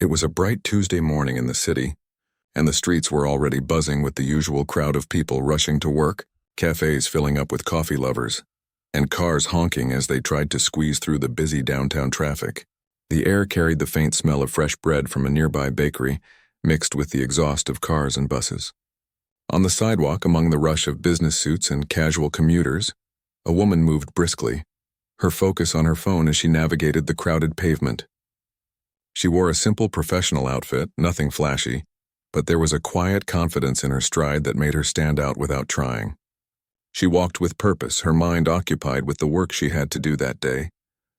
It was a bright Tuesday morning in the city, and the streets were already buzzing with the usual crowd of people rushing to work, cafes filling up with coffee lovers, and cars honking as they tried to squeeze through the busy downtown traffic. The air carried the faint smell of fresh bread from a nearby bakery, mixed with the exhaust of cars and buses. On the sidewalk, among the rush of business suits and casual commuters, a woman moved briskly, her focus on her phone as she navigated the crowded pavement. She wore a simple professional outfit, nothing flashy, but there was a quiet confidence in her stride that made her stand out without trying. She walked with purpose, her mind occupied with the work she had to do that day,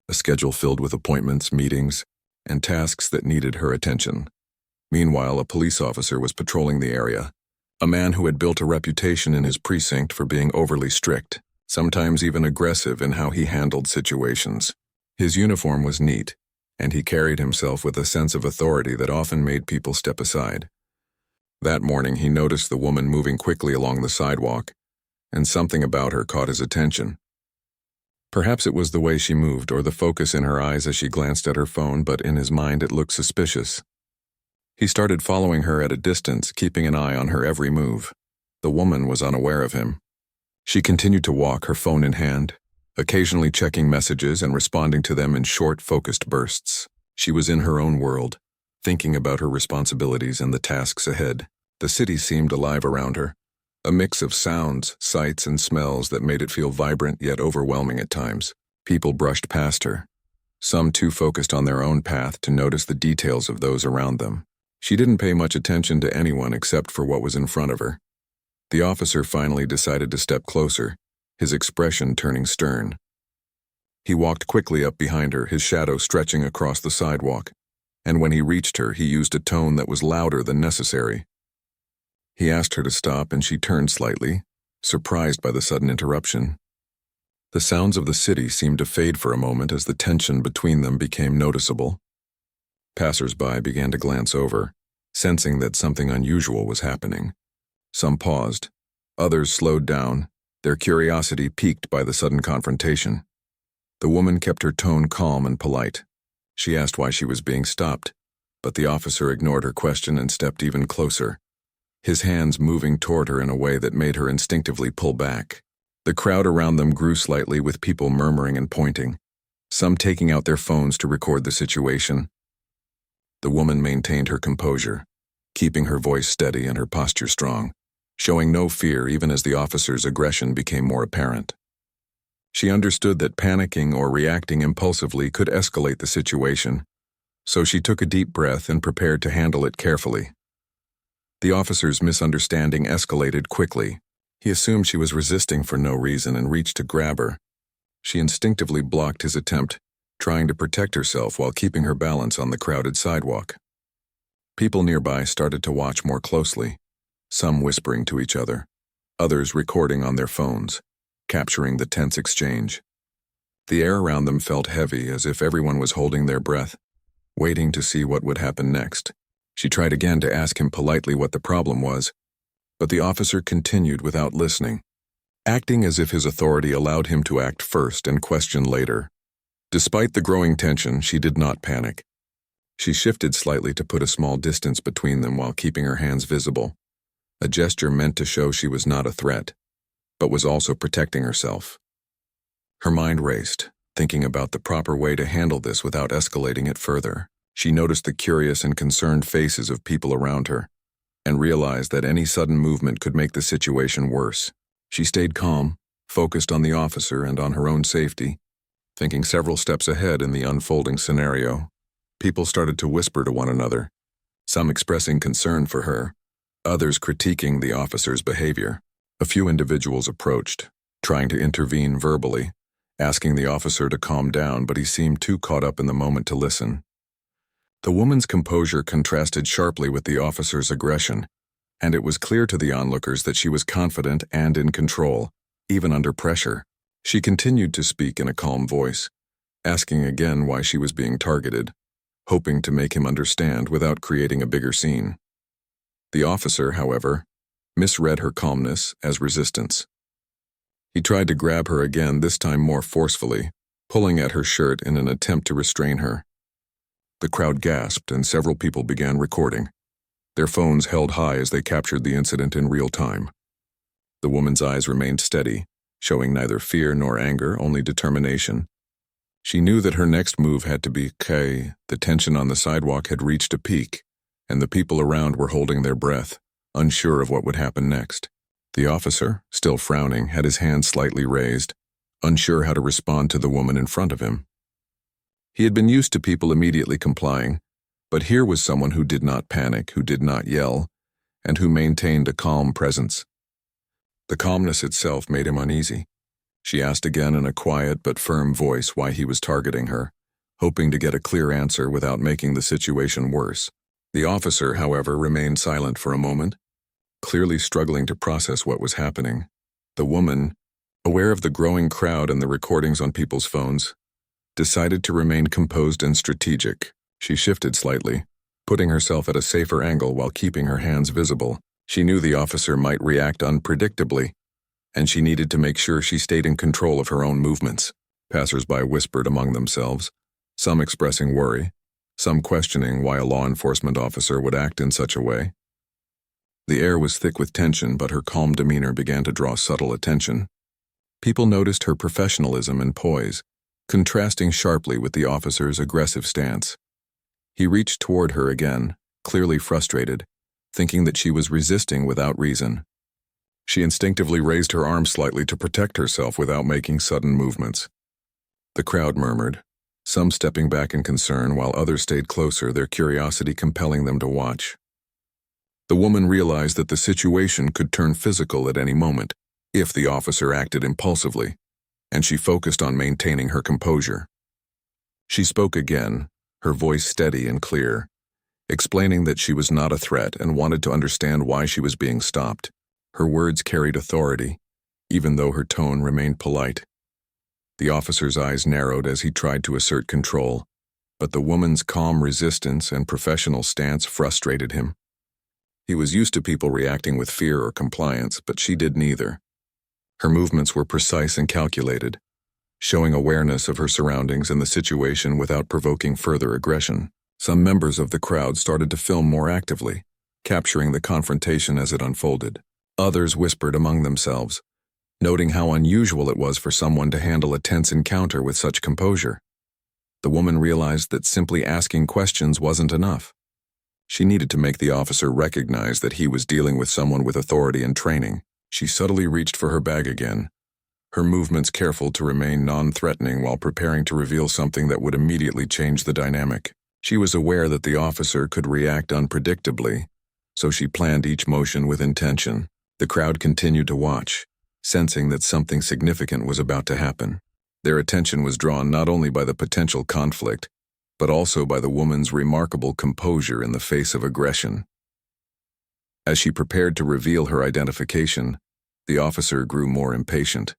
a schedule filled with appointments, meetings, and tasks that needed her attention. Meanwhile, a police officer was patrolling the area, a man who had built a reputation in his precinct for being overly strict, sometimes even aggressive in how he handled situations. His uniform was neat, and he carried himself with a sense of authority that often made people step aside. That morning, he noticed the woman moving quickly along the sidewalk, and something about her caught his attention. Perhaps it was the way she moved or the focus in her eyes as she glanced at her phone, but in his mind it looked suspicious. He started following her at a distance, keeping an eye on her every move. The woman was unaware of him. She continued to walk, her phone in hand, occasionally checking messages and responding to them in short, focused bursts. She was in her own world, thinking about her responsibilities and the tasks ahead. The city seemed alive around her, a mix of sounds, sights, and smells that made it feel vibrant yet overwhelming at times. People brushed past her, some too focused on their own path to notice the details of those around them. She didn't pay much attention to anyone except for what was in front of her. The officer finally decided to step closer, his expression turning stern. He walked quickly up behind her, his shadow stretching across the sidewalk, and when he reached her, he used a tone that was louder than necessary. He asked her to stop, and she turned slightly, surprised by the sudden interruption. The sounds of the city seemed to fade for a moment as the tension between them became noticeable. Passers-by began to glance over, sensing that something unusual was happening. Some paused, others slowed down, their curiosity piqued by the sudden confrontation. The woman kept her tone calm and polite. She asked why she was being stopped, but the officer ignored her question and stepped even closer, his hands moving toward her in a way that made her instinctively pull back. The crowd around them grew slightly, with people murmuring and pointing, some taking out their phones to record the situation. The woman maintained her composure, keeping her voice steady and her posture strong, showing no fear even as the officer's aggression became more apparent. She understood that panicking or reacting impulsively could escalate the situation, so she took a deep breath and prepared to handle it carefully. The officer's misunderstanding escalated quickly. He assumed she was resisting for no reason and reached to grab her. She instinctively blocked his attempt, trying to protect herself while keeping her balance on the crowded sidewalk. People nearby started to watch more closely, some whispering to each other, others recording on their phones, capturing the tense exchange. The air around them felt heavy, as if everyone was holding their breath, waiting to see what would happen next. She tried again to ask him politely what the problem was, but the officer continued without listening, acting as if his authority allowed him to act first and question later. Despite the growing tension, she did not panic. She shifted slightly to put a small distance between them while keeping her hands visible, a gesture meant to show she was not a threat, but was also protecting herself. Her mind raced, thinking about the proper way to handle this without escalating it further. She noticed the curious and concerned faces of people around her, and realized that any sudden movement could make the situation worse. She stayed calm, focused on the officer and on her own safety, thinking several steps ahead in the unfolding scenario. People started to whisper to one another, some expressing concern for her, others critiquing the officer's behavior. A few individuals approached, trying to intervene verbally, asking the officer to calm down, but he seemed too caught up in the moment to listen. The woman's composure contrasted sharply with the officer's aggression, and it was clear to the onlookers that she was confident and in control, even under pressure. She continued to speak in a calm voice, asking again why she was being targeted, hoping to make him understand without creating a bigger scene. The officer, however, misread her calmness as resistance. He tried to grab her again, this time more forcefully, pulling at her shirt in an attempt to restrain her. The crowd gasped and several people began recording. Their phones held high as they captured the incident in real time. The woman's eyes remained steady, showing neither fear nor anger, only determination. She knew that her next move had to be okay. The tension on the sidewalk had reached a peak, and the people around were holding their breath, unsure of what would happen next. The officer, still frowning, had his hand slightly raised, unsure how to respond to the woman in front of him. He had been used to people immediately complying, but here was someone who did not panic, who did not yell, and who maintained a calm presence. The calmness itself made him uneasy. She asked again in a quiet but firm voice why he was targeting her, hoping to get a clear answer without making the situation worse. The officer, however, remained silent for a moment, clearly struggling to process what was happening. The woman, aware of the growing crowd and the recordings on people's phones, decided to remain composed and strategic. She shifted slightly, putting herself at a safer angle while keeping her hands visible. She knew the officer might react unpredictably, and she needed to make sure she stayed in control of her own movements. Passers-by whispered among themselves, some expressing worry, some questioning why a law enforcement officer would act in such a way. The air was thick with tension, but her calm demeanor began to draw subtle attention. People noticed her professionalism and poise, contrasting sharply with the officer's aggressive stance. He reached toward her again, clearly frustrated, thinking that she was resisting without reason. She instinctively raised her arm slightly to protect herself without making sudden movements. The crowd murmured, some stepping back in concern while others stayed closer, their curiosity compelling them to watch. The woman realized that the situation could turn physical at any moment if the officer acted impulsively, and she focused on maintaining her composure. She spoke again, her voice steady and clear, explaining that she was not a threat and wanted to understand why she was being stopped. Her words carried authority, even though her tone remained polite. The officer's eyes narrowed as he tried to assert control, but the woman's calm resistance and professional stance frustrated him. He was used to people reacting with fear or compliance, but she did neither. Her movements were precise and calculated, showing awareness of her surroundings and the situation without provoking further aggression. Some members of the crowd started to film more actively, capturing the confrontation as it unfolded. Others whispered among themselves, noting how unusual it was for someone to handle a tense encounter with such composure. The woman realized that simply asking questions wasn't enough. She needed to make the officer recognize that he was dealing with someone with authority and training. She subtly reached for her bag again, her movements careful to remain non-threatening while preparing to reveal something that would immediately change the dynamic. She was aware that the officer could react unpredictably, so she planned each motion with intention. The crowd continued to watch, sensing that something significant was about to happen. Their attention was drawn not only by the potential conflict, but also by the woman's remarkable composure in the face of aggression. As she prepared to reveal her identification, the officer grew more impatient.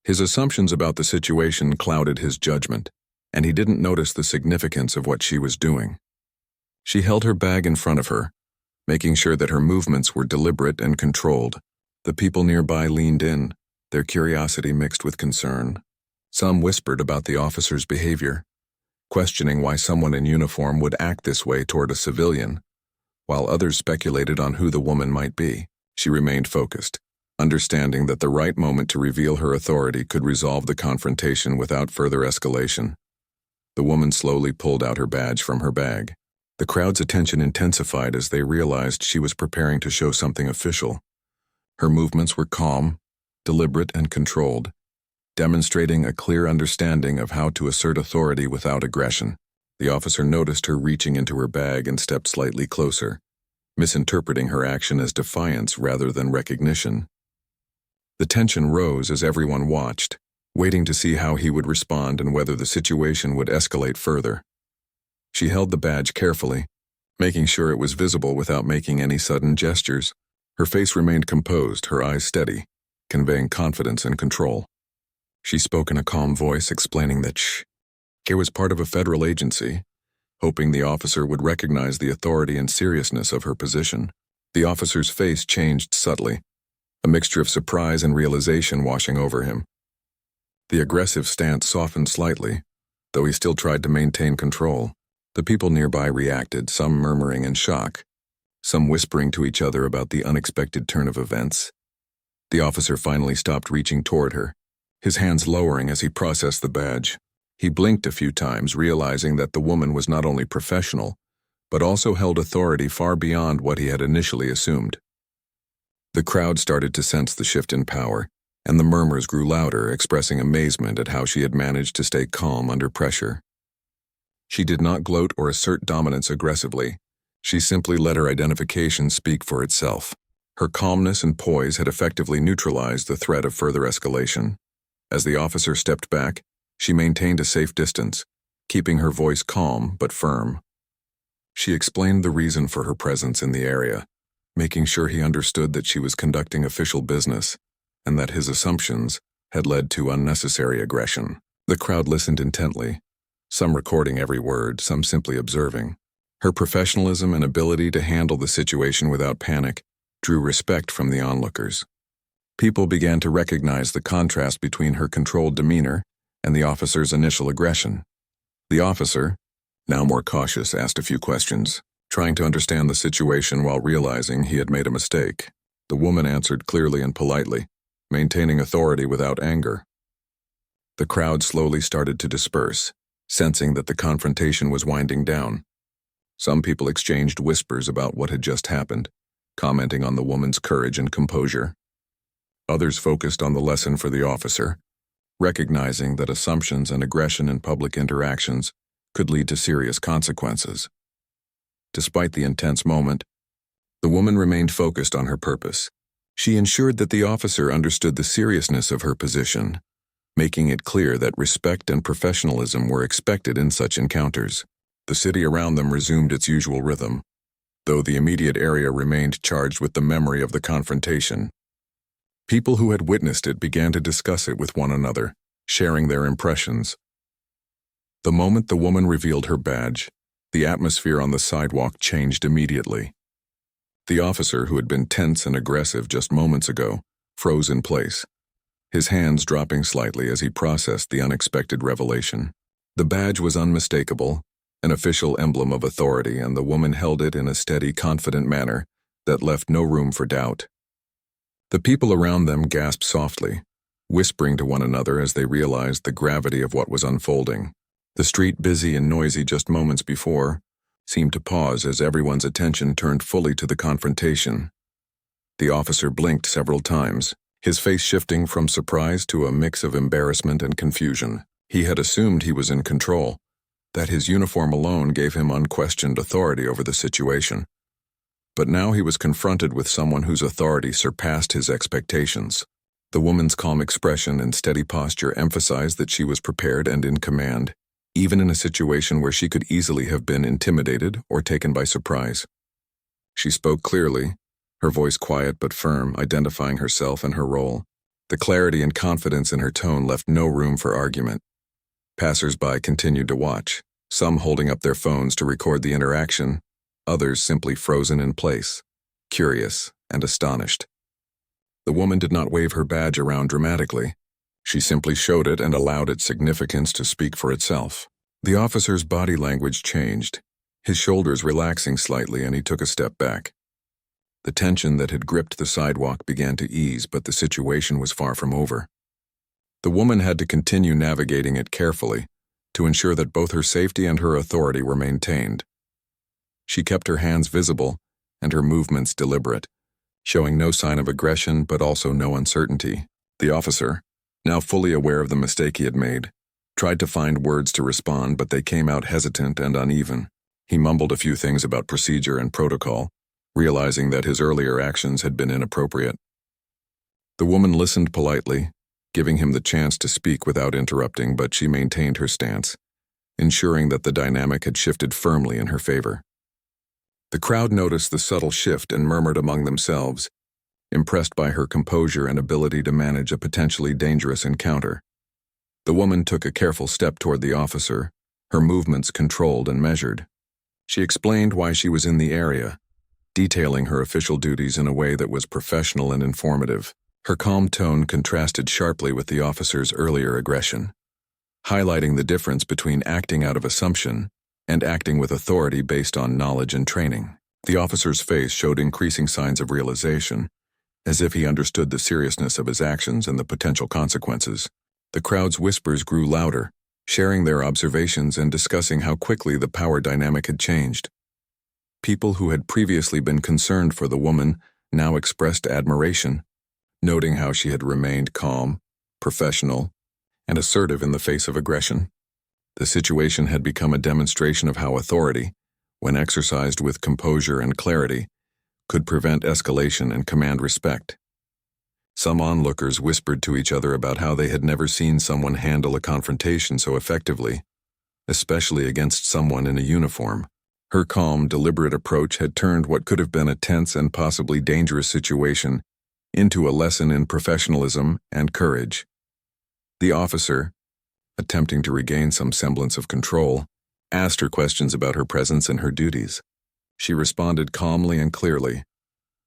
His assumptions about the situation clouded his judgment, and he didn't notice the significance of what she was doing. She held her bag in front of her, making sure that her movements were deliberate and controlled. The people nearby leaned in, their curiosity mixed with concern. Some whispered about the officer's behavior, questioning why someone in uniform would act this way toward a civilian, while others speculated on who the woman might be. She remained focused, understanding that the right moment to reveal her authority could resolve the confrontation without further escalation. The woman slowly pulled out her badge from her bag. The crowd's attention intensified as they realized she was preparing to show something official. Her movements were calm, deliberate, and controlled, demonstrating a clear understanding of how to assert authority without aggression. The officer noticed her reaching into her bag and stepped slightly closer, misinterpreting her action as defiance rather than recognition. The tension rose as everyone watched, waiting to see how he would respond and whether the situation would escalate further. She held the badge carefully, making sure it was visible without making any sudden gestures. Her face remained composed, her eyes steady, conveying confidence and control. She spoke in a calm voice, explaining that she was part of a federal agency, hoping the officer would recognize the authority and seriousness of her position. The officer's face changed subtly, a mixture of surprise and realization washing over him. The aggressive stance softened slightly, though he still tried to maintain control. The people nearby reacted, some murmuring in shock, some whispering to each other about the unexpected turn of events. The officer finally stopped reaching toward her, his hands lowering as he processed the badge. He blinked a few times, realizing that the woman was not only professional, but also held authority far beyond what he had initially assumed. The crowd started to sense the shift in power, and the murmurs grew louder, expressing amazement at how she had managed to stay calm under pressure. She did not gloat or assert dominance aggressively. She simply let her identification speak for itself. Her calmness and poise had effectively neutralized the threat of further escalation. As the officer stepped back, she maintained a safe distance, keeping her voice calm but firm. She explained the reason for her presence in the area, making sure he understood that she was conducting official business and that his assumptions had led to unnecessary aggression. The crowd listened intently, some recording every word, some simply observing. Her professionalism and ability to handle the situation without panic drew respect from the onlookers. People began to recognize the contrast between her controlled demeanor and the officer's initial aggression. The officer, now more cautious, asked a few questions, trying to understand the situation while realizing he had made a mistake. The woman answered clearly and politely, maintaining authority without anger. The crowd slowly started to disperse, sensing that the confrontation was winding down. Some people exchanged whispers about what had just happened, commenting on the woman's courage and composure. Others focused on the lesson for the officer, recognizing that assumptions and aggression in public interactions could lead to serious consequences. Despite the intense moment, the woman remained focused on her purpose. She ensured that the officer understood the seriousness of her position, making it clear that respect and professionalism were expected in such encounters. The city around them resumed its usual rhythm, though the immediate area remained charged with the memory of the confrontation. People who had witnessed it began to discuss it with one another, sharing their impressions. The moment the woman revealed her badge, the atmosphere on the sidewalk changed immediately. The officer, who had been tense and aggressive just moments ago, froze in place, his hands dropping slightly as he processed the unexpected revelation. The badge was unmistakable, an official emblem of authority, and the woman held it in a steady, confident manner that left no room for doubt. The people around them gasped softly, whispering to one another as they realized the gravity of what was unfolding. The street, busy and noisy just moments before, seemed to pause as everyone's attention turned fully to the confrontation. The officer blinked several times, his face shifting from surprise to a mix of embarrassment and confusion. He had assumed he was in control, that his uniform alone gave him unquestioned authority over the situation. But now he was confronted with someone whose authority surpassed his expectations. The woman's calm expression and steady posture emphasized that she was prepared and in command, even in a situation where she could easily have been intimidated or taken by surprise. She spoke clearly, her voice quiet but firm, identifying herself and her role. The clarity and confidence in her tone left no room for argument. Passers-by continued to watch, some holding up their phones to record the interaction, others simply frozen in place, curious and astonished. The woman did not wave her badge around dramatically. She simply showed it and allowed its significance to speak for itself. The officer's body language changed, his shoulders relaxing slightly, and he took a step back. The tension that had gripped the sidewalk began to ease, but the situation was far from over. The woman had to continue navigating it carefully to ensure that both her safety and her authority were maintained. She kept her hands visible and her movements deliberate, showing no sign of aggression but also no uncertainty. The officer, now fully aware of the mistake he had made, tried to find words to respond, but they came out hesitant and uneven. He mumbled a few things about procedure and protocol, realizing that his earlier actions had been inappropriate. The woman listened politely, giving him the chance to speak without interrupting, but she maintained her stance, ensuring that the dynamic had shifted firmly in her favor. The crowd noticed the subtle shift and murmured among themselves, impressed by her composure and ability to manage a potentially dangerous encounter. The woman took a careful step toward the officer, her movements controlled and measured. She explained why she was in the area, detailing her official duties in a way that was professional and informative. Her calm tone contrasted sharply with the officer's earlier aggression, highlighting the difference between acting out of assumption and acting with authority based on knowledge and training. The officer's face showed increasing signs of realization, as if he understood the seriousness of his actions and the potential consequences. The crowd's whispers grew louder, sharing their observations and discussing how quickly the power dynamic had changed. People who had previously been concerned for the woman now expressed admiration, noting how she had remained calm, professional, and assertive in the face of aggression. The situation had become a demonstration of how authority, when exercised with composure and clarity, could prevent escalation and command respect. Some onlookers whispered to each other about how they had never seen someone handle a confrontation so effectively, especially against someone in a uniform. Her calm, deliberate approach had turned what could have been a tense and possibly dangerous situation into a lesson in professionalism and courage. The officer, attempting to regain some semblance of control, asked her questions about her presence and her duties. She responded calmly and clearly,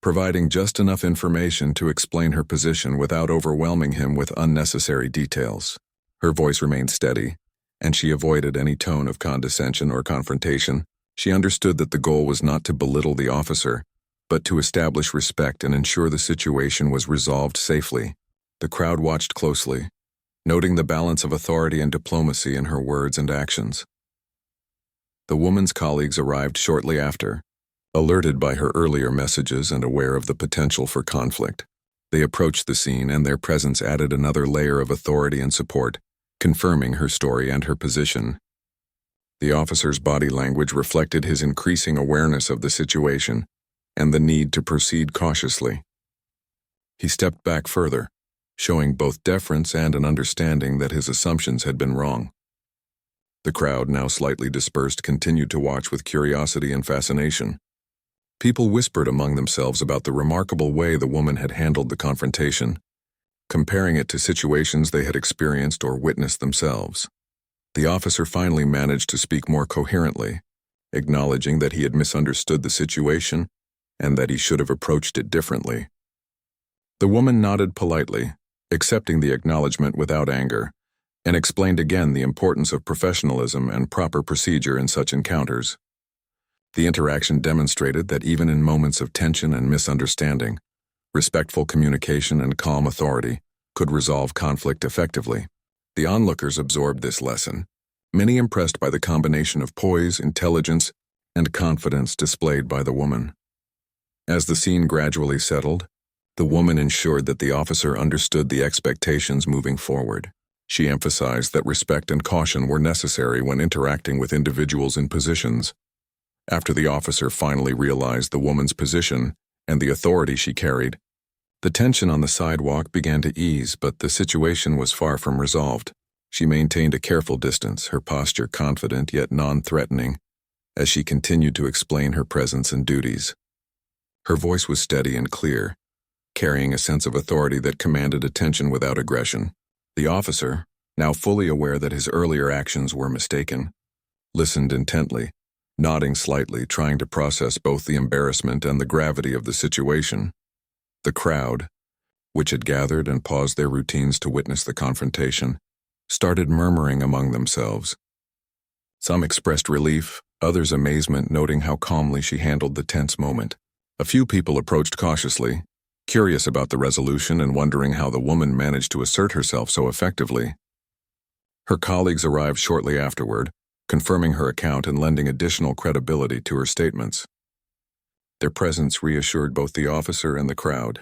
providing just enough information to explain her position without overwhelming him with unnecessary details. Her voice remained steady, and she avoided any tone of condescension or confrontation. She understood that the goal was not to belittle the officer, but to establish respect and ensure the situation was resolved safely. The crowd watched closely, noting the balance of authority and diplomacy in her words and actions. The woman's colleagues arrived shortly after, alerted by her earlier messages and aware of the potential for conflict. They approached the scene, and their presence added another layer of authority and support, confirming her story and her position. The officer's body language reflected his increasing awareness of the situation and the need to proceed cautiously. He stepped back further, showing both deference and an understanding that his assumptions had been wrong. The crowd, now slightly dispersed, continued to watch with curiosity and fascination. People whispered among themselves about the remarkable way the woman had handled the confrontation, comparing it to situations they had experienced or witnessed themselves. The officer finally managed to speak more coherently, acknowledging that he had misunderstood the situation and that he should have approached it differently. The woman nodded politely, accepting the acknowledgement without anger, and explained again the importance of professionalism and proper procedure in such encounters. The interaction demonstrated that even in moments of tension and misunderstanding, respectful communication and calm authority could resolve conflict effectively. The onlookers absorbed this lesson, many impressed by the combination of poise, intelligence, and confidence displayed by the woman. As the scene gradually settled, the woman ensured that the officer understood the expectations moving forward. She emphasized that respect and caution were necessary when interacting with individuals in positions. After the officer finally realized the woman's position and the authority she carried, the tension on the sidewalk began to ease, but the situation was far from resolved. She maintained a careful distance, her posture confident yet non-threatening, as she continued to explain her presence and duties. Her voice was steady and clear, carrying a sense of authority that commanded attention without aggression. The officer, now fully aware that his earlier actions were mistaken, listened intently, nodding slightly, trying to process both the embarrassment and the gravity of the situation. The crowd, which had gathered and paused their routines to witness the confrontation, started murmuring among themselves. Some expressed relief, others amazement, noting how calmly she handled the tense moment. A few people approached cautiously, curious about the resolution and wondering how the woman managed to assert herself so effectively. Her colleagues arrived shortly afterward, confirming her account and lending additional credibility to her statements. Their presence reassured both the officer and the crowd,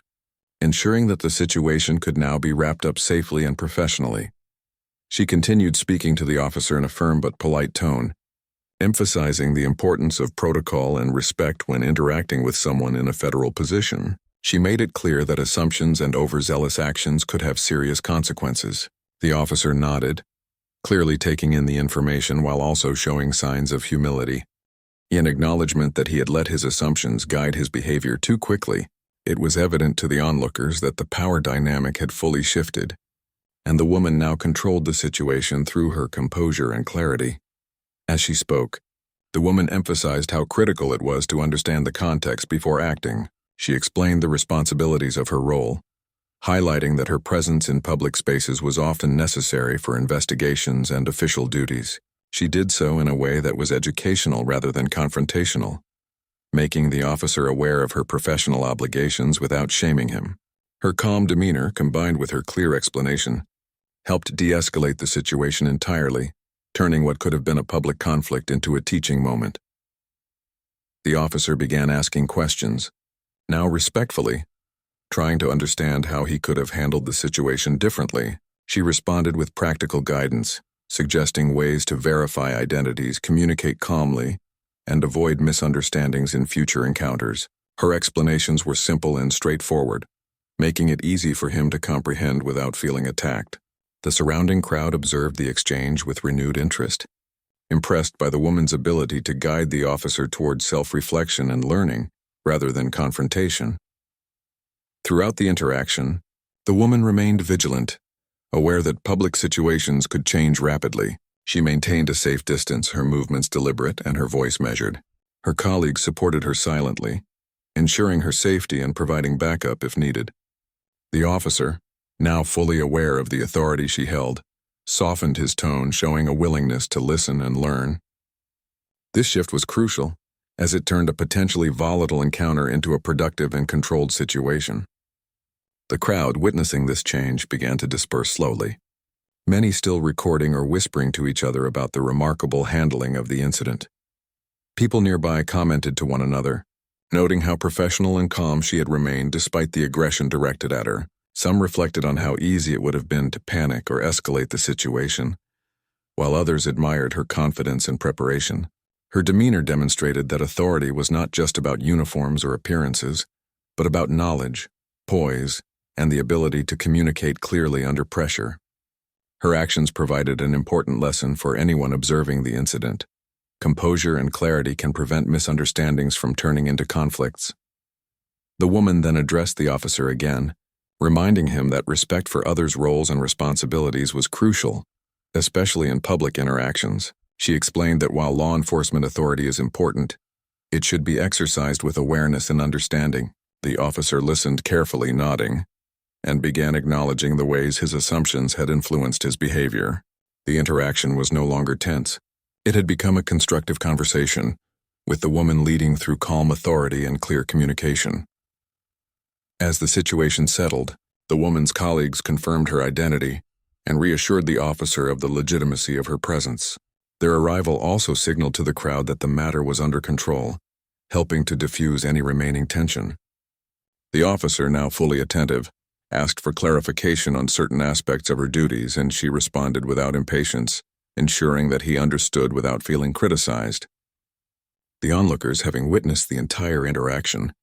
ensuring that the situation could now be wrapped up safely and professionally. She continued speaking to the officer in a firm but polite tone, emphasizing the importance of protocol and respect when interacting with someone in a federal position. She made it clear that assumptions and overzealous actions could have serious consequences. The officer nodded, clearly taking in the information while also showing signs of humility. In acknowledgement that he had let his assumptions guide his behavior too quickly, it was evident to the onlookers that the power dynamic had fully shifted, and the woman now controlled the situation through her composure and clarity. As she spoke, the woman emphasized how critical it was to understand the context before acting. She explained the responsibilities of her role, highlighting that her presence in public spaces was often necessary for investigations and official duties. She did so in a way that was educational rather than confrontational, making the officer aware of her professional obligations without shaming him. Her calm demeanor, combined with her clear explanation, helped de-escalate the situation entirely, turning what could have been a public conflict into a teaching moment. The officer began asking questions, now respectfully, trying to understand how he could have handled the situation differently. She responded with practical guidance, suggesting ways to verify identities, communicate calmly, and avoid misunderstandings in future encounters. Her explanations were simple and straightforward, making it easy for him to comprehend without feeling attacked. The surrounding crowd observed the exchange with renewed interest, impressed by the woman's ability to guide the officer towards self-reflection and learning, rather than confrontation. Throughout the interaction, the woman remained vigilant, aware that public situations could change rapidly. She maintained a safe distance, her movements deliberate and her voice measured. Her colleagues supported her silently, ensuring her safety and providing backup if needed. The officer, now fully aware of the authority she held, softened his tone, showing a willingness to listen and learn. This shift was crucial, as it turned a potentially volatile encounter into a productive and controlled situation. The crowd, witnessing this change, began to disperse slowly, many still recording or whispering to each other about the remarkable handling of the incident. People nearby commented to one another, noting how professional and calm she had remained despite the aggression directed at her. Some reflected on how easy it would have been to panic or escalate the situation, while others admired her confidence and preparation. Her demeanor demonstrated that authority was not just about uniforms or appearances, but about knowledge, poise, and the ability to communicate clearly under pressure. Her actions provided an important lesson for anyone observing the incident. Composure and clarity can prevent misunderstandings from turning into conflicts. The woman then addressed the officer again, reminding him that respect for others' roles and responsibilities was crucial, especially in public interactions. She explained that while law enforcement authority is important, it should be exercised with awareness and understanding. The officer listened carefully, nodding, and began acknowledging the ways his assumptions had influenced his behavior. The interaction was no longer tense. It had become a constructive conversation, with the woman leading through calm authority and clear communication. As the situation settled, the woman's colleagues confirmed her identity and reassured the officer of the legitimacy of her presence. Their arrival also signaled to the crowd that the matter was under control, helping to diffuse any remaining tension. The officer, now fully attentive, asked for clarification on certain aspects of her duties, and she responded without impatience, ensuring that he understood without feeling criticized. The onlookers, having witnessed the entire interaction,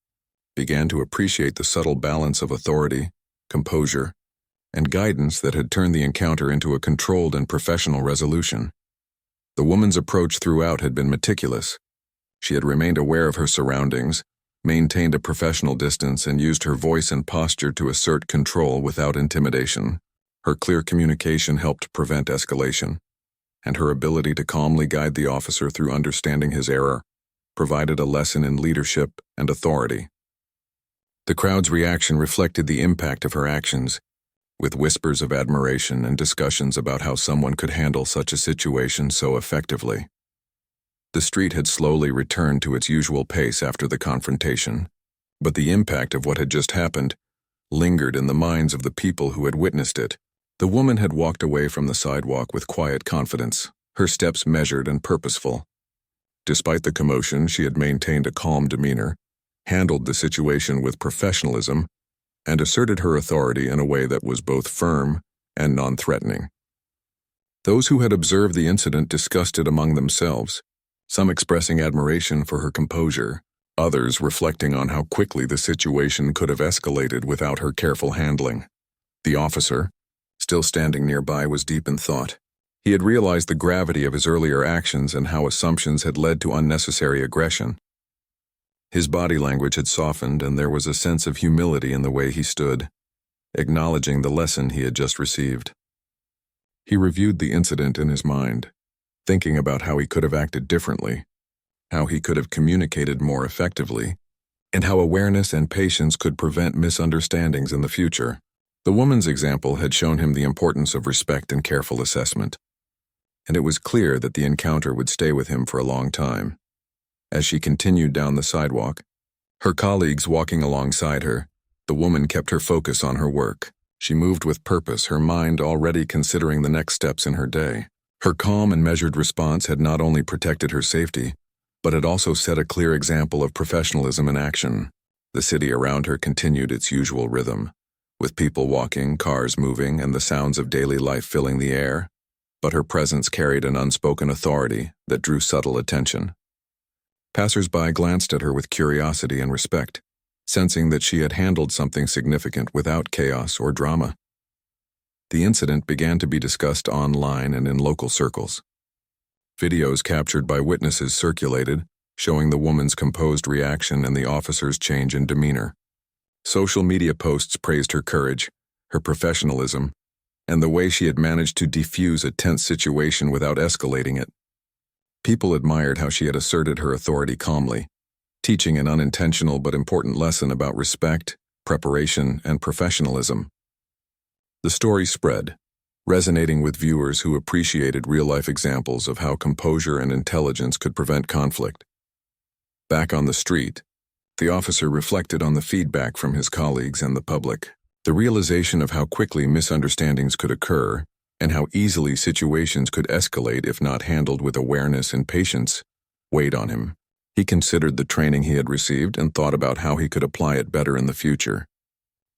began to appreciate the subtle balance of authority, composure, and guidance that had turned the encounter into a controlled and professional resolution. The woman's approach throughout had been meticulous. She had remained aware of her surroundings, maintained a professional distance, and used her voice and posture to assert control without intimidation. Her clear communication helped prevent escalation, and her ability to calmly guide the officer through understanding his error provided a lesson in leadership and authority. The crowd's reaction reflected the impact of her actions, with whispers of admiration and discussions about how someone could handle such a situation so effectively. The street had slowly returned to its usual pace after the confrontation, but the impact of what had just happened lingered in the minds of the people who had witnessed it. The woman had walked away from the sidewalk with quiet confidence, her steps measured and purposeful. Despite the commotion, she had maintained a calm demeanor, handled the situation with professionalism, and asserted her authority in a way that was both firm and non-threatening. Those who had observed the incident discussed it among themselves, some expressing admiration for her composure, others reflecting on how quickly the situation could have escalated without her careful handling. The officer, still standing nearby, was deep in thought. He had realized the gravity of his earlier actions and how assumptions had led to unnecessary aggression. His body language had softened, and there was a sense of humility in the way he stood, acknowledging the lesson he had just received. He reviewed the incident in his mind, thinking about how he could have acted differently, how he could have communicated more effectively, and how awareness and patience could prevent misunderstandings in the future. The woman's example had shown him the importance of respect and careful assessment. and it was clear that the encounter would stay with him for a long time. As she continued down the sidewalk, her colleagues walking alongside her, the woman kept her focus on her work. She moved with purpose, her mind already considering the next steps in her day. Her calm and measured response had not only protected her safety, but it also set a clear example of professionalism in action. The city around her continued its usual rhythm, with people walking, cars moving, and the sounds of daily life filling the air, but her presence carried an unspoken authority that drew subtle attention. Passers-by glanced at her with curiosity and respect, sensing that she had handled something significant without chaos or drama. The incident began to be discussed online and in local circles. Videos captured by witnesses circulated, showing the woman's composed reaction and the officer's change in demeanor. Social media posts praised her courage, her professionalism, and the way she had managed to defuse a tense situation without escalating it. People admired how she had asserted her authority calmly, teaching an unintentional but important lesson about respect, preparation, and professionalism. The story spread, resonating with viewers who appreciated real-life examples of how composure and intelligence could prevent conflict. Back on the street, the officer reflected on the feedback from his colleagues and the public. The realization of how quickly misunderstandings could occur and how easily situations could escalate if not handled with awareness and patience weighed on him. He considered the training he had received and thought about how he could apply it better in the future.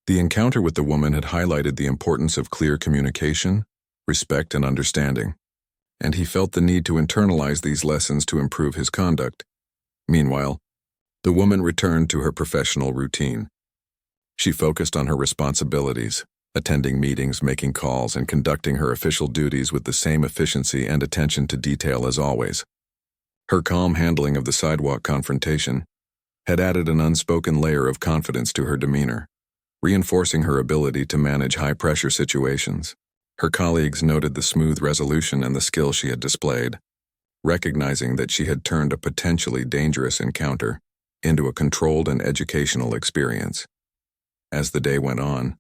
The encounter with the woman had highlighted the importance of clear communication, respect, and understanding, and he felt the need to internalize these lessons to improve his conduct. Meanwhile, the woman returned to her professional routine. She focused on her responsibilities, attending meetings, making calls, and conducting her official duties with the same efficiency and attention to detail as always. Her calm handling of the sidewalk confrontation had added an unspoken layer of confidence to her demeanor, reinforcing her ability to manage high-pressure situations. Her colleagues noted the smooth resolution and the skill she had displayed, recognizing that she had turned a potentially dangerous encounter into a controlled and educational experience. As the day went on,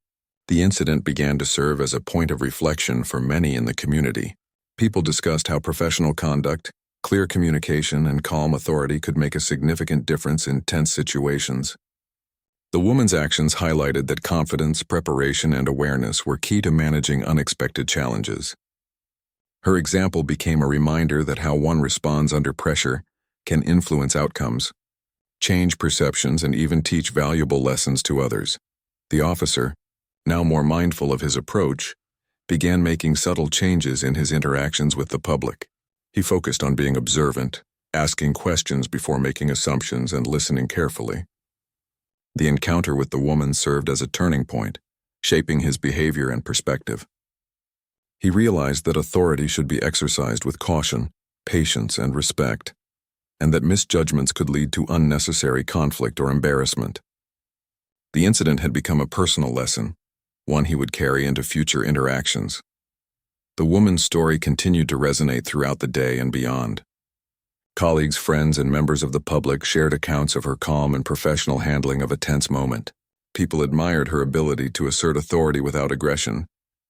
the incident began to serve as a point of reflection for many in the community. People discussed how professional conduct, clear communication, and calm authority could make a significant difference in tense situations. The woman's actions highlighted that confidence, preparation, and awareness were key to managing unexpected challenges. Her example became a reminder that how one responds under pressure can influence outcomes, change perceptions, and even teach valuable lessons to others. The officer, now more mindful of his approach, began making subtle changes in his interactions with the public. He focused on being observant, asking questions before making assumptions, and listening carefully. The encounter with the woman served as a turning point, shaping his behavior and perspective. He realized that authority should be exercised with caution, patience, and respect, and that misjudgments could lead to unnecessary conflict or embarrassment. The incident had become a personal lesson, one he would carry into future interactions. The woman's story continued to resonate throughout the day and beyond. Colleagues, friends, and members of the public shared accounts of her calm and professional handling of a tense moment. People admired her ability to assert authority without aggression,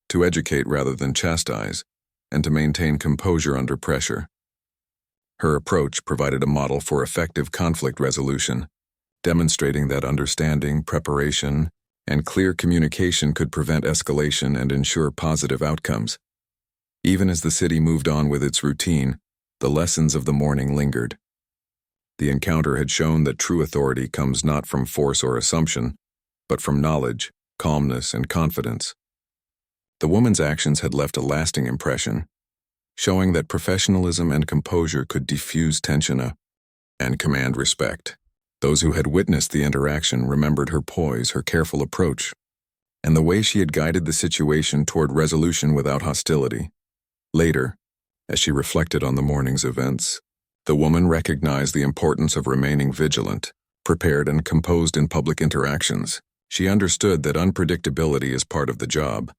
to educate rather than chastise, and to maintain composure under pressure. Her approach provided a model for effective conflict resolution, demonstrating that understanding, preparation, and clear communication could prevent escalation and ensure positive outcomes. Even as the city moved on with its routine, the lessons of the morning lingered. The encounter had shown that true authority comes not from force or assumption, but from knowledge, calmness, and confidence. The woman's actions had left a lasting impression, showing that professionalism and composure could diffuse tension and command respect. Those who had witnessed the interaction remembered her poise, her careful approach, and the way she had guided the situation toward resolution without hostility. Later, as she reflected on the morning's events, the woman recognized the importance of remaining vigilant, prepared, and composed in public interactions. She understood that unpredictability is part of the job,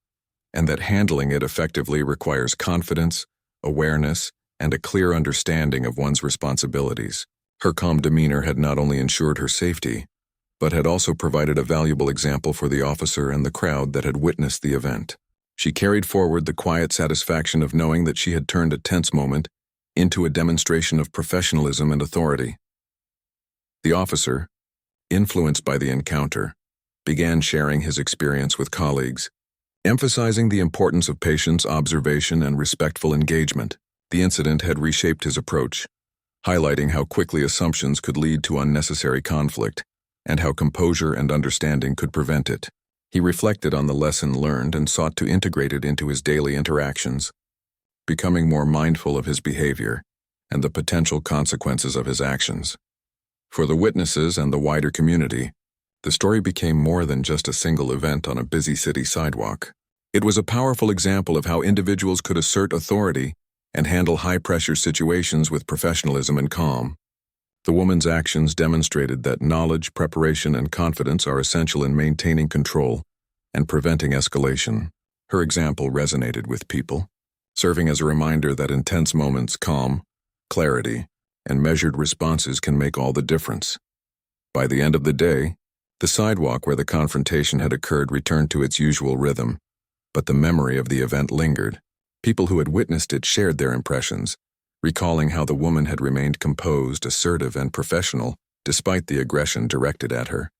and that handling it effectively requires confidence, awareness, and a clear understanding of one's responsibilities. Her calm demeanor had not only ensured her safety, but had also provided a valuable example for the officer and the crowd that had witnessed the event. She carried forward the quiet satisfaction of knowing that she had turned a tense moment into a demonstration of professionalism and authority. The officer, influenced by the encounter, began sharing his experience with colleagues, emphasizing the importance of patience, observation, and respectful engagement. The incident had reshaped his approach, highlighting how quickly assumptions could lead to unnecessary conflict and how composure and understanding could prevent it. He reflected on the lesson learned and sought to integrate it into his daily interactions, becoming more mindful of his behavior and the potential consequences of his actions. For the witnesses and the wider community, the story became more than just a single event on a busy city sidewalk. It was a powerful example of how individuals could assert authority and handle high-pressure situations with professionalism and calm. The woman's actions demonstrated that knowledge, preparation, and confidence are essential in maintaining control and preventing escalation. Her example resonated with people, serving as a reminder that in tense moments, calm, clarity, and measured responses can make all the difference. By the end of the day, the sidewalk where the confrontation had occurred returned to its usual rhythm, but the memory of the event lingered. People who had witnessed it shared their impressions, recalling how the woman had remained composed, assertive, and professional despite the aggression directed at her.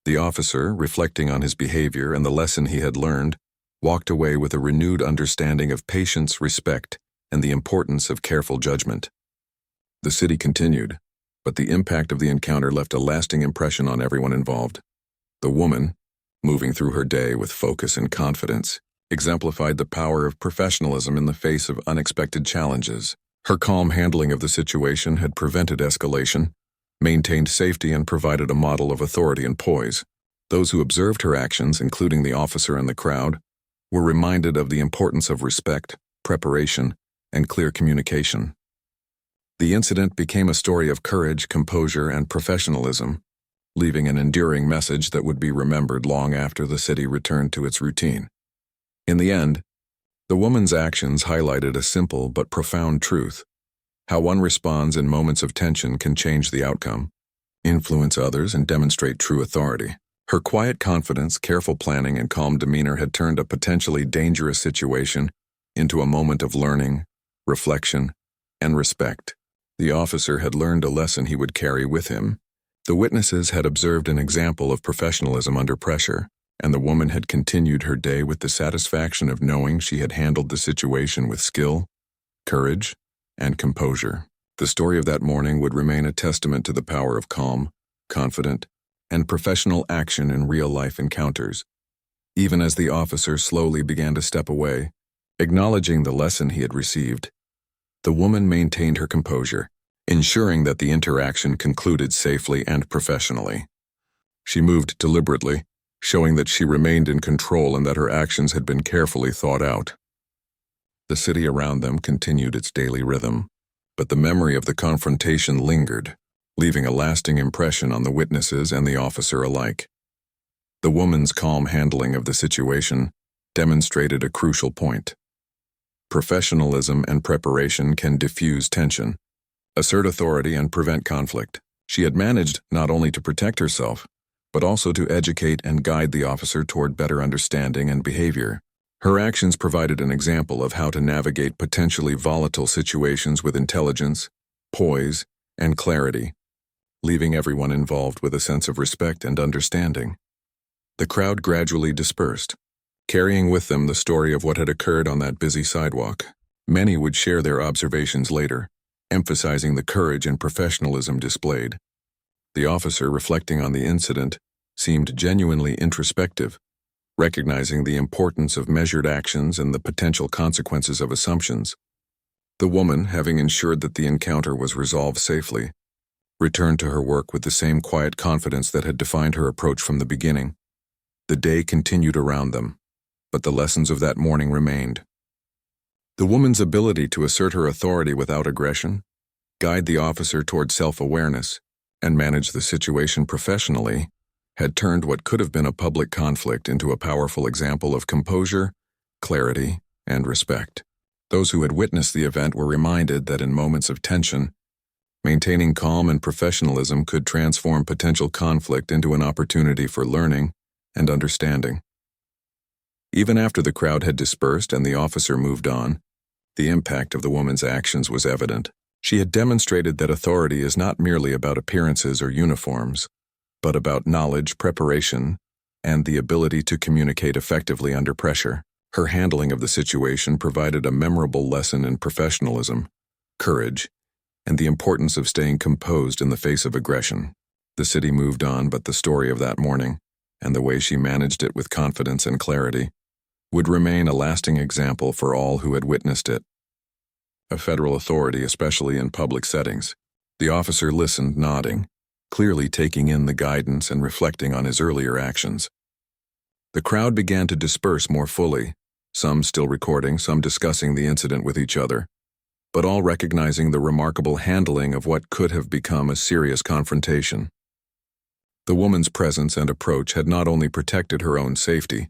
The officer, reflecting on his behavior and the lesson he had learned, walked away with a renewed understanding of patience, respect, and the importance of careful judgment. The city continued, but the impact of the encounter left a lasting impression on everyone involved. The woman, moving through her day with focus and confidence, exemplified the power of professionalism in the face of unexpected challenges. Her calm handling of the situation had prevented escalation, maintained safety, and provided a model of authority and poise. Those who observed her actions, including the officer and the crowd, were reminded of the importance of respect, preparation, and clear communication. The incident became a story of courage, composure, and professionalism, leaving an enduring message that would be remembered long after the city returned to its routine. In the end, the woman's actions highlighted a simple but profound truth: how one responds in moments of tension can change the outcome, influence others, and demonstrate true authority. Her quiet confidence, careful planning, and calm demeanor had turned a potentially dangerous situation into a moment of learning, reflection, and respect. The officer had learned a lesson he would carry with him. The witnesses had observed an example of professionalism under pressure, and the woman had continued her day with the satisfaction of knowing she had handled the situation with skill, courage, and composure. The story of that morning would remain a testament to the power of calm, confident, and professional action in real-life encounters. Even as the officer slowly began to step away, acknowledging the lesson he had received, the woman maintained her composure, ensuring that the interaction concluded safely and professionally. She moved deliberately, showing that she remained in control and that her actions had been carefully thought out. The city around them continued its daily rhythm, but the memory of the confrontation lingered, leaving a lasting impression on the witnesses and the officer alike. The woman's calm handling of the situation demonstrated a crucial point. Professionalism and preparation can diffuse tension, assert authority, and prevent conflict. She had managed not only to protect herself, but also to educate and guide the officer toward better understanding and behavior. Her actions provided an example of how to navigate potentially volatile situations with intelligence, poise, and clarity, leaving everyone involved with a sense of respect and understanding. The crowd gradually dispersed, carrying with them the story of what had occurred on that busy sidewalk. Many would share their observations later, emphasizing the courage and professionalism displayed. The officer, reflecting on the incident, seemed genuinely introspective, recognizing the importance of measured actions and the potential consequences of assumptions. The woman, having ensured that the encounter was resolved safely, returned to her work with the same quiet confidence that had defined her approach from the beginning. The day continued around them, but the lessons of that morning remained. The woman's ability to assert her authority without aggression, guide the officer toward self-awareness, and manage the situation professionally had turned what could have been a public conflict into a powerful example of composure, clarity, and respect. Those who had witnessed the event were reminded that in moments of tension, maintaining calm and professionalism could transform potential conflict into an opportunity for learning and understanding. Even after the crowd had dispersed and the officer moved on, the impact of the woman's actions was evident. She had demonstrated that authority is not merely about appearances or uniforms, but about knowledge, preparation, and the ability to communicate effectively under pressure. Her handling of the situation provided a memorable lesson in professionalism, courage, and the importance of staying composed in the face of aggression. The city moved on, but the story of that morning, and the way she managed it with confidence and clarity, would remain a lasting example for all who had witnessed it. A federal authority, especially in public settings. The officer listened, nodding, clearly taking in the guidance and reflecting on his earlier actions. The crowd began to disperse more fully, some still recording, some discussing the incident with each other, but all recognizing the remarkable handling of what could have become a serious confrontation. The woman's presence and approach had not only protected her own safety,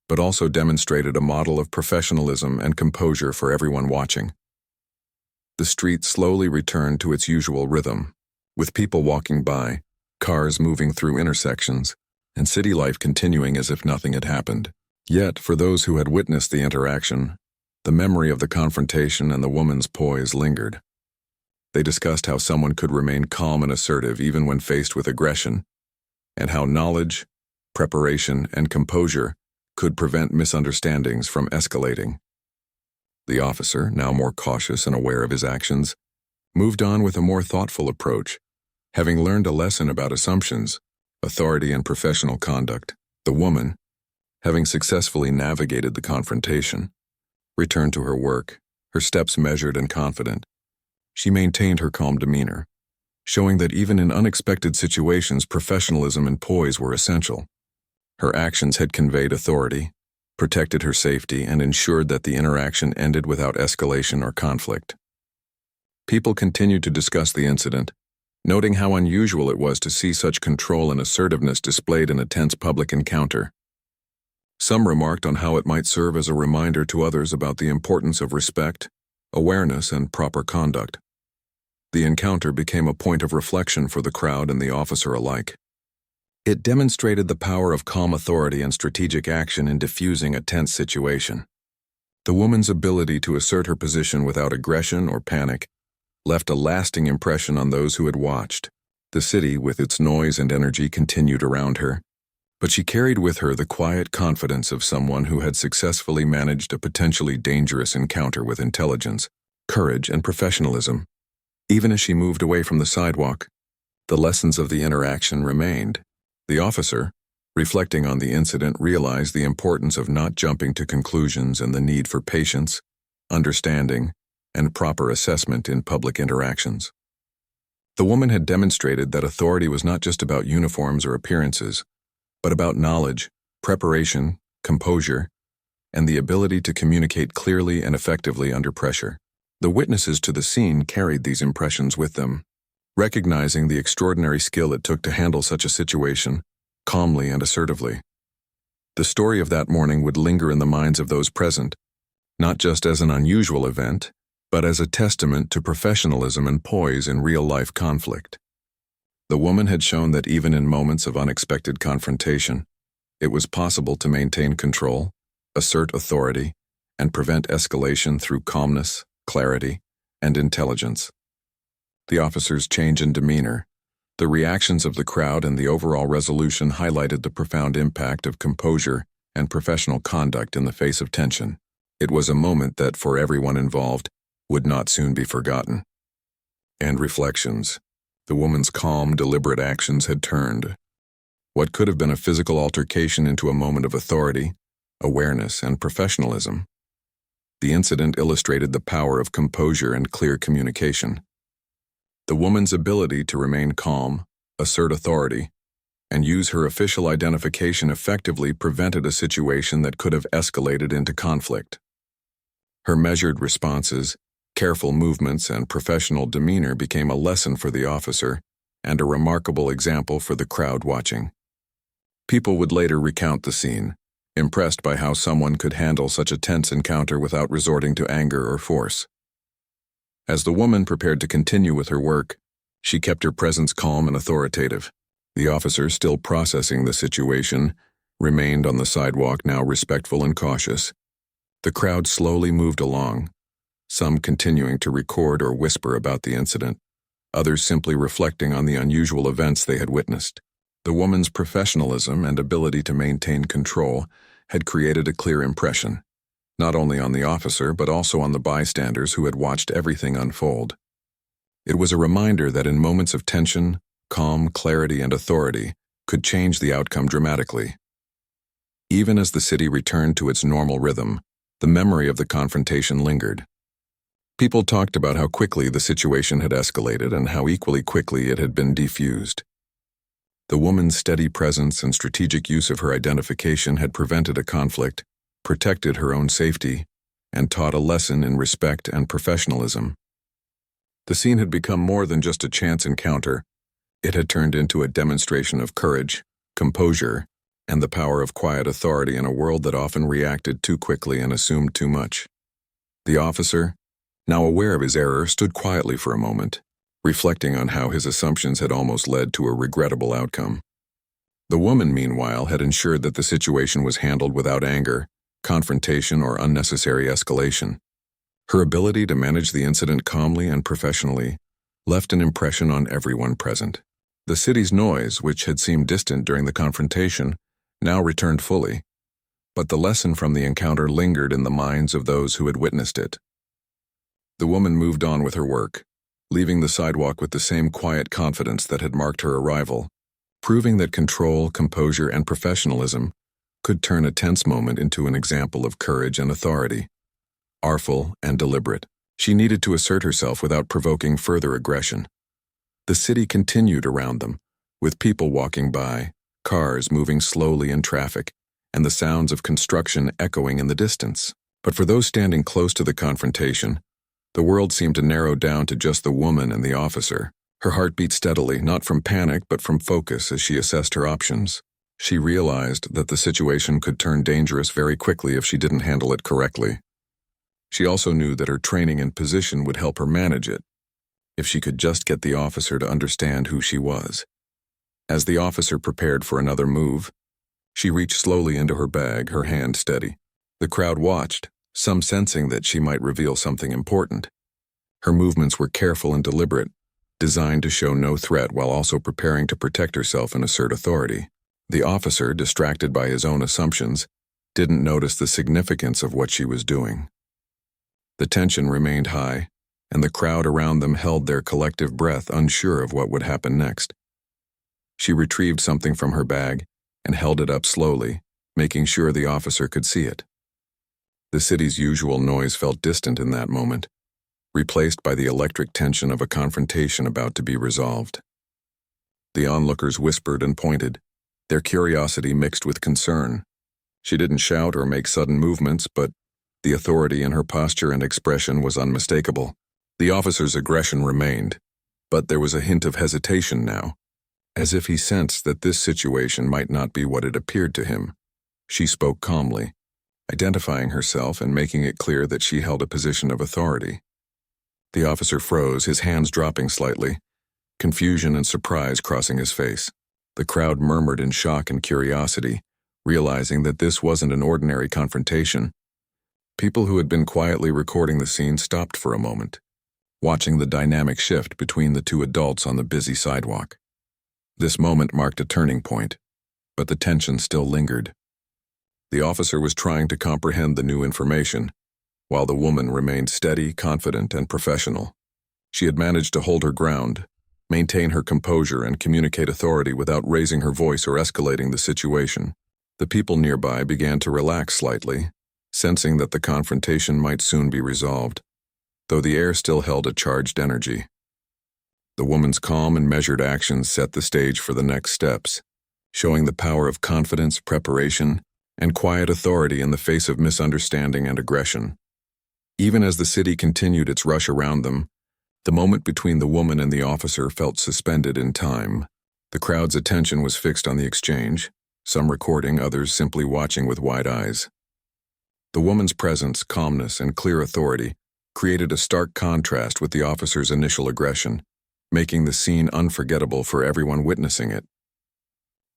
but also demonstrated a model of professionalism and composure for everyone watching. The street slowly returned to its usual rhythm, with people walking by, cars moving through intersections, and city life continuing as if nothing had happened. Yet, for those who had witnessed the interaction, the memory of the confrontation and the woman's poise lingered. They discussed how someone could remain calm and assertive even when faced with aggression, and how knowledge, preparation, and composure could prevent misunderstandings from escalating. The officer, now more cautious and aware of his actions, moved on with a more thoughtful approach, having learned a lesson about assumptions, authority, and professional conduct. The woman, having successfully navigated the confrontation, returned to her work, her steps measured and confident. She maintained her calm demeanor, showing that even in unexpected situations, professionalism and poise were essential. Her actions had conveyed authority, protected her safety, and ensured that the interaction ended without escalation or conflict. People continued to discuss the incident, noting how unusual it was to see such control and assertiveness displayed in a tense public encounter. Some remarked on how it might serve as a reminder to others about the importance of respect, awareness, and proper conduct. The encounter became a point of reflection for the crowd and the officer alike. It demonstrated the power of calm authority and strategic action in diffusing a tense situation. The woman's ability to assert her position without aggression or panic left a lasting impression on those who had watched. The city, with its noise and energy, continued around her, but she carried with her the quiet confidence of someone who had successfully managed a potentially dangerous encounter with intelligence, courage, and professionalism. Even as she moved away from the sidewalk, the lessons of the interaction remained. The officer, reflecting on the incident, realized the importance of not jumping to conclusions and the need for patience, understanding, and proper assessment in public interactions. The woman had demonstrated that authority was not just about uniforms or appearances, but about knowledge, preparation, composure, and the ability to communicate clearly and effectively under pressure. The witnesses to the scene carried these impressions with them, recognizing the extraordinary skill it took to handle such a situation, calmly and assertively. The story of that morning would linger in the minds of those present, not just as an unusual event, but as a testament to professionalism and poise in real-life conflict. The woman had shown that even in moments of unexpected confrontation, it was possible to maintain control, assert authority, and prevent escalation through calmness, clarity, and intelligence. The officer's change in demeanor, the reactions of the crowd, and the overall resolution highlighted the profound impact of composure and professional conduct in the face of tension. It was a moment that, for everyone involved, would not soon be forgotten. And reflections. The woman's calm, deliberate actions had turned what could have been a physical altercation into a moment of authority, awareness, and professionalism. The incident illustrated the power of composure and clear communication. The woman's ability to remain calm, assert authority, and use her official identification effectively prevented a situation that could have escalated into conflict. Her measured responses, careful movements, and professional demeanor became a lesson for the officer and a remarkable example for the crowd watching. People would later recount the scene, impressed by how someone could handle such a tense encounter without resorting to anger or force. As the woman prepared to continue with her work, she kept her presence calm and authoritative. The officer, still processing the situation, remained on the sidewalk, now respectful and cautious. The crowd slowly moved along, some continuing to record or whisper about the incident, others simply reflecting on the unusual events they had witnessed. The woman's professionalism and ability to maintain control had created a clear impression, not only on the officer but also on the bystanders who had watched everything unfold. It was a reminder that in moments of tension, calm, clarity, and authority could change the outcome dramatically. Even as the city returned to its normal rhythm, the memory of the confrontation lingered. People talked about how quickly the situation had escalated and how equally quickly it had been defused. The woman's steady presence and strategic use of her identification had prevented a conflict, protected her own safety, and taught a lesson in respect and professionalism. The scene had become more than just a chance encounter. It had turned into a demonstration of courage, composure, and the power of quiet authority in a world that often reacted too quickly and assumed too much. The officer, now aware of his error, stood quietly for a moment, reflecting on how his assumptions had almost led to a regrettable outcome. The woman, meanwhile, had ensured that the situation was handled without anger, confrontation, or unnecessary escalation. Her ability to manage the incident calmly and professionally left an impression on everyone present. The city's noise, which had seemed distant during the confrontation, now returned fully, but the lesson from the encounter lingered in the minds of those who had witnessed it. The woman moved on with her work, leaving the sidewalk with the same quiet confidence that had marked her arrival, proving that control, composure, and professionalism could turn a tense moment into an example of courage and authority. Artful and deliberate, she needed to assert herself without provoking further aggression. The city continued around them, with people walking by, cars moving slowly in traffic, and the sounds of construction echoing in the distance. But for those standing close to the confrontation, the world seemed to narrow down to just the woman and the officer. Her heart beat steadily, not from panic but from focus as she assessed her options. She realized that the situation could turn dangerous very quickly if she didn't handle it correctly. She also knew that her training and position would help her manage it, if she could just get the officer to understand who she was. As the officer prepared for another move, she reached slowly into her bag, her hand steady. The crowd watched, some sensing that she might reveal something important. Her movements were careful and deliberate, designed to show no threat while also preparing to protect herself and assert authority. The officer, distracted by his own assumptions, didn't notice the significance of what she was doing. The tension remained high, and the crowd around them held their collective breath, unsure of what would happen next. She retrieved something from her bag and held it up slowly, making sure the officer could see it. The city's usual noise felt distant in that moment, replaced by the electric tension of a confrontation about to be resolved. The onlookers whispered and pointed, their curiosity mixed with concern. She didn't shout or make sudden movements, but the authority in her posture and expression was unmistakable. The officer's aggression remained, but there was a hint of hesitation now, as if he sensed that this situation might not be what it appeared to him. She spoke calmly, identifying herself and making it clear that she held a position of authority. The officer froze, his hands dropping slightly, confusion and surprise crossing his face. The crowd murmured in shock and curiosity, realizing that this wasn't an ordinary confrontation. People who had been quietly recording the scene stopped for a moment, watching the dynamic shift between the two adults on the busy sidewalk. This moment marked a turning point, but the tension still lingered. The officer was trying to comprehend the new information, while the woman remained steady, confident, and professional. She had managed to hold her ground, maintain her composure, and communicate authority without raising her voice or escalating the situation. The people nearby began to relax slightly, sensing that the confrontation might soon be resolved, though the air still held a charged energy. The woman's calm and measured actions set the stage for the next steps, showing the power of confidence, preparation, and quiet authority in the face of misunderstanding and aggression. Even as the city continued its rush around them, the moment between the woman and the officer felt suspended in time. The crowd's attention was fixed on the exchange, some recording, others simply watching with wide eyes. The woman's presence, calmness, and clear authority created a stark contrast with the officer's initial aggression, making the scene unforgettable for everyone witnessing it.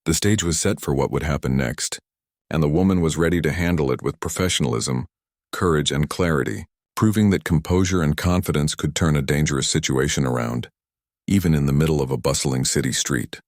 The stage was set for what would happen next, and the woman was ready to handle it with professionalism, courage, and clarity, proving that composure and confidence could turn a dangerous situation around, even in the middle of a bustling city street.